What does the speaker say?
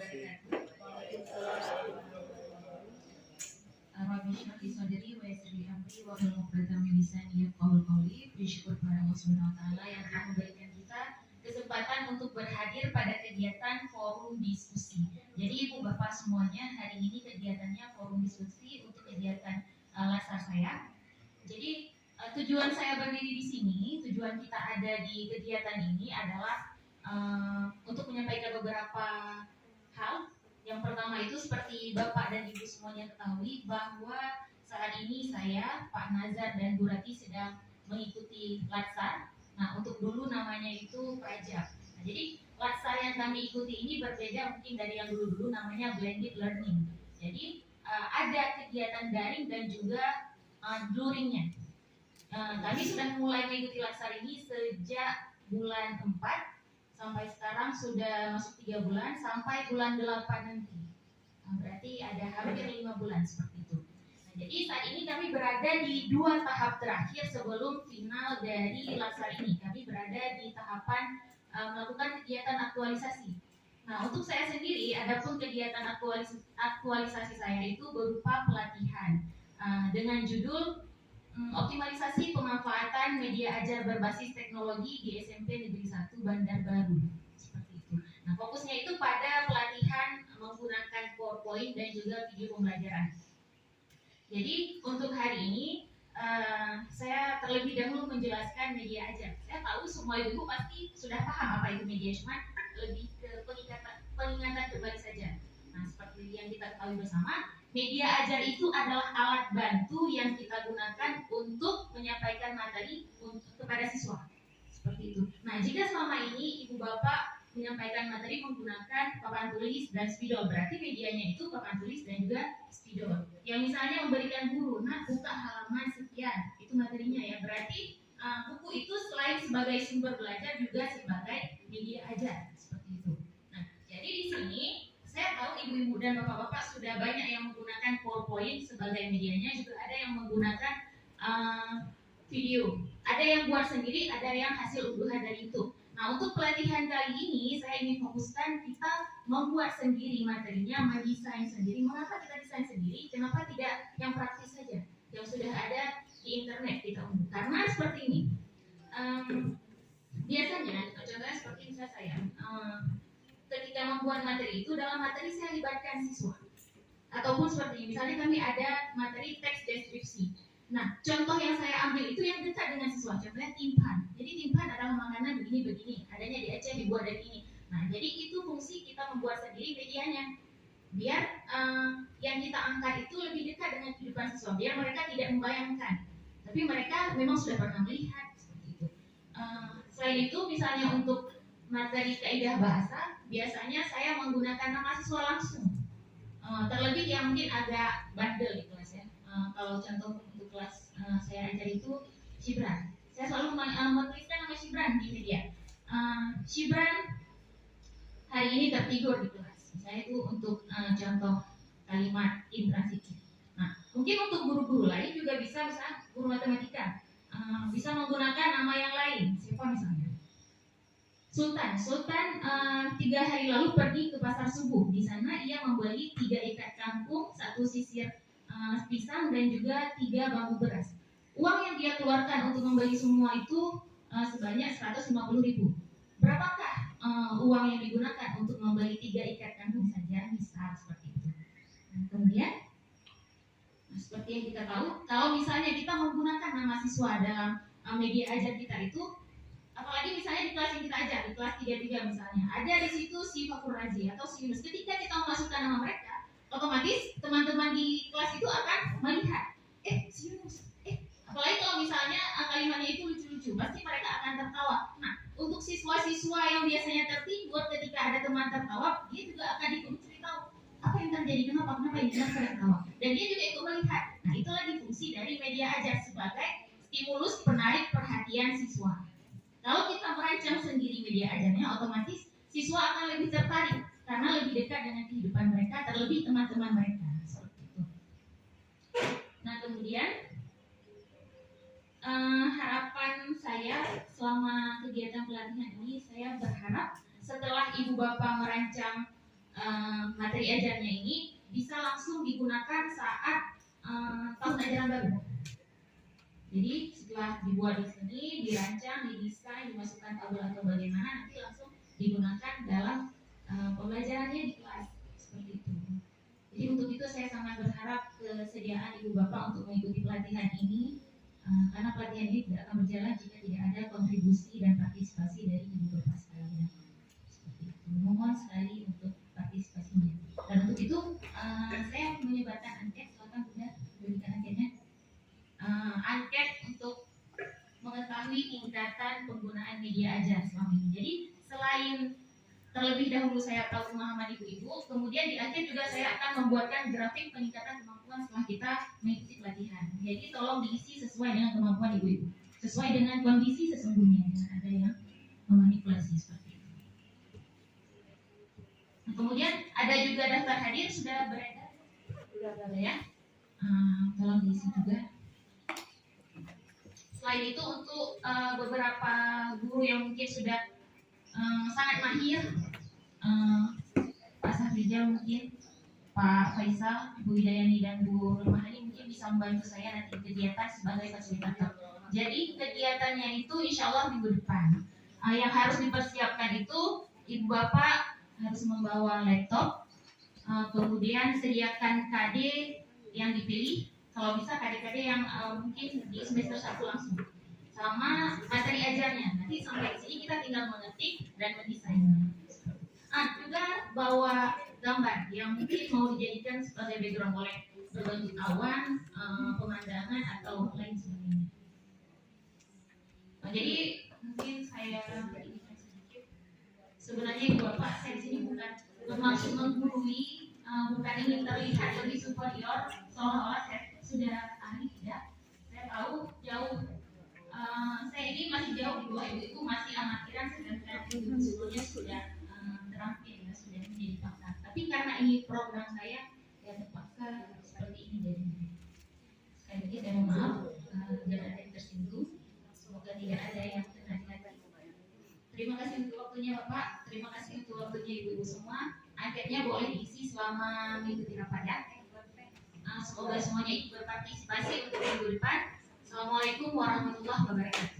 wabarakatuh. Rabbi shrah li sadri wa yassir li amri wahlul 'uqdatam min lisani yafqahu qawli. Bersyukur pada Allah Subhanahu wa taala yang telah memberikan kita kesempatan untuk berhadir pada kegiatan forum diskusi. Jadi Ibu Bapak semuanya, hari ini kegiatannya forum diskusi untuk kegiatan laskar saya. Jadi tujuan saya berdiri di sini, tujuan kita ada di kegiatan ini adalah untuk menyampaikan beberapa hal. Yang pertama itu seperti Bapak dan Ibu semuanya ketahui bahwa saat ini saya, Pak Nazar dan Bu Rati sedang mengikuti latsar. Nah, untuk dulu namanya itu Prajab. Nah, jadi latsar yang kami ikuti ini berbeda mungkin dari yang dulu-dulu, namanya blended learning. Jadi ada kegiatan daring dan juga luringnya. Kami sudah mulai mengikuti latsar ini sejak bulan 4 sampai sekarang sudah masuk 3 bulan sampai bulan 8 nanti. Berarti ada hampir 5 bulan seperti itu. Nah, jadi saat ini kami berada di 2 tahap terakhir sebelum final dari latsar ini. Kami berada di tahapan melakukan kegiatan aktualisasi. Nah, untuk saya sendiri, adapun kegiatan aktualisasi saya itu berupa pelatihan dengan judul optimalisasi pemanfaatan media ajar berbasis teknologi di SMP Negeri 1 Bandar Baru, seperti itu. Nah, fokusnya itu pada pelatihan menggunakan PowerPoint dan juga video pembelajaran. Jadi untuk hari ini saya terlebih dahulu menjelaskan media ajar. Saya tahu semua ibu pasti sudah paham apa itu media, cuma lebih ke pengingatan kembali saja. Nah, seperti yang kita ketahui bersama, media ajar itu adalah alat bantu yang kita gunakan untuk menyampaikan materi kepada siswa. Seperti itu. Nah, jika selama ini Ibu Bapak menyampaikan materi menggunakan papan tulis dan spidol, berarti medianya itu papan tulis dan juga spidol. Yang misalnya memberikan guru, nah buka halaman sekian, itu materinya ya. Berarti buku itu selain sebagai sumber belajar juga sebagai media ajar, seperti itu. Nah, jadi di sini saya tahu ibu-ibu dan bapak-bapak sudah banyak yang menggunakan PowerPoint sebagai medianya, juga ada yang menggunakan video. Ada yang buat sendiri, ada yang hasil unduhan dari YouTube. Nah, untuk pelatihan kali ini saya ingin fokuskan kita membuat sendiri materinya, mendesain sendiri. Mengapa kita desain sendiri? Kenapa tidak yang praktis saja, yang sudah ada di internet kita unduh? Karena seperti ini. Biasanya, contohnya seperti misalnya saya. Ketika membuat materi itu, dalam materi saya libatkan siswa. Ataupun seperti misalnya kami ada materi teks deskripsi. Nah, contoh yang saya ambil itu yang dekat dengan siswa. Contohnya timpan. Jadi timpan adalah makanan begini-begini. Adanya di Aceh, dibuat dari ini. Nah, jadi itu fungsi kita membuat sendiri medianya. Biar yang kita angkat itu lebih dekat dengan kehidupan siswa. Biar mereka tidak membayangkan. Tapi mereka memang sudah pernah melihat. Seperti itu. Selain itu, misalnya untuk materi kaidah bahasa, biasanya saya menggunakan nama siswa langsung. Terlebih yang mungkin agak bandel di kelas ya. Kalau contoh untuk kelas saya ajar itu Shibran. Saya selalu menuliskan nama Shibran di media. Shibran hari ini tertidur di kelas. Saya itu untuk contoh kalimat intransitif. Nah, mungkin untuk guru-guru lain juga bisa guru matematika bisa menggunakan nama yang lain. Siapa misalnya? Sultan 3 hari lalu pergi ke pasar subuh. Di sana ia membeli 3 ikat kangkung, 1 sisir pisang dan juga 3 bambu beras. Uang yang dia keluarkan untuk membeli semua itu sebanyak 150.000. Berapakah uang yang digunakan untuk membeli 3 ikat kangkung saja? Misal seperti itu. Nah, kemudian seperti yang kita tahu, kalau misalnya kita menggunakan nama siswa dalam media ajar kita itu, apalagi misalnya di kelas yang kita ajar, di kelas 33 misalnya, ada di situ si Fakur Razi atau si Yunus. Ketika kita memasukkan nama mereka, otomatis teman-teman di kelas itu akan melihat, si Yunus. Apalagi kalau misalnya kalimatnya itu lucu-lucu, pasti mereka akan tertawa. Nah, untuk siswa-siswa yang biasanya tertidur ketika ada teman tertawa, dia juga akan ikut cerita apa yang terjadi, kenapa ini tertawa. Dan dia juga ikut melihat. Nah, itu lagi fungsi dari media ajar sebagai stimulus penarik perhatian siswa. Kalau kita merancang sendiri media ajarnya, otomatis siswa akan lebih tertarik karena lebih dekat dengan kehidupan mereka, terlebih teman-teman mereka. Seperti itu. Nah, kemudian harapan saya selama kegiatan pelatihan ini, saya berharap setelah ibu bapak merancang materi ajarnya ini bisa langsung digunakan saat tahun ajaran baru. Jadi setelah dibuat di sini, dirancang, didesain, dimasukkan tabel atau bagaimana, nanti langsung digunakan dalam pembelajarannya di kelas seperti itu. Jadi untuk itu saya sangat berharap kesediaan ibu bapak untuk mengikuti pelatihan ini, karena pelatihan ini tidak akan berjalan jika tidak ada kontribusi dan partisipasi dari ibu bapak sekalian. Seperti itu. Mohon sekali untuk partisipasinya. Dan untuk itu saya menyebarkan angket, silakan Bunda berikan anketnya. Angket untuk mengetahui tingkatan penggunaan media ajar selama ini. Jadi selain terlebih dahulu saya tahu pemahaman ibu-ibu, kemudian di akhir juga saya akan membuatkan grafik peningkatan kemampuan setelah kita mengikuti pelatihan. Jadi tolong diisi sesuai dengan kemampuan ibu-ibu, sesuai dengan kondisi sesungguhnya, jangan ada yang memanipulasi seperti itu. Nah, kemudian ada juga daftar hadir sudah beredar, sudah ada ya, tolong diisi juga. Selain itu untuk beberapa guru yang mungkin sudah sangat mahir, Pak Sahrijal mungkin, Pak Faisal, Bu Hidayani dan Bu Rumahani mungkin bisa membantu saya nanti kegiatan sebagai fasilitator. Jadi kegiatannya itu insya Allah minggu depan. Yang harus dipersiapkan itu ibu bapak harus membawa laptop, kemudian sediakan KD yang dipilih. Kalau bisa KD-KD yang mungkin di semester 1 langsung, sama materi ajarnya. Nanti sampai sini kita tinggal mengetik dan mendesainnya. Juga bawa gambar yang mungkin mau dijadikan sebagai background oleh berbentuk awan, pemandangan atau lain sebagainya. Jadi mungkin saya berikan sedikit. Sebenarnya ibu bapak saya di sini bukan bermaksud menggurui, bukan ingin terlihat lebih superior seolah-olah saya sudah ahli, tidak. Saya tahu jauh, saya ini masih jauh di bawah ibu, masih amatiran, sedangkan ibu sebelumnya sudah terampil, ya, sudah menjadi pakar. Tapi karena ini program saya, ya terpaksa seperti ini jadinya. Sekali lagi saya mohon maaf, jangan ada yang tersinggung. Semoga tidak ada yang terhati-hati. Terima kasih untuk waktunya Bapak, terima kasih untuk waktunya ibu-ibu semua. Akhirnya boleh diisi selama mengikuti rapat ya. Semoga semuanya ikut berpartisipasi untuk minggu depan. Assalamualaikum warahmatullahi wabarakatuh.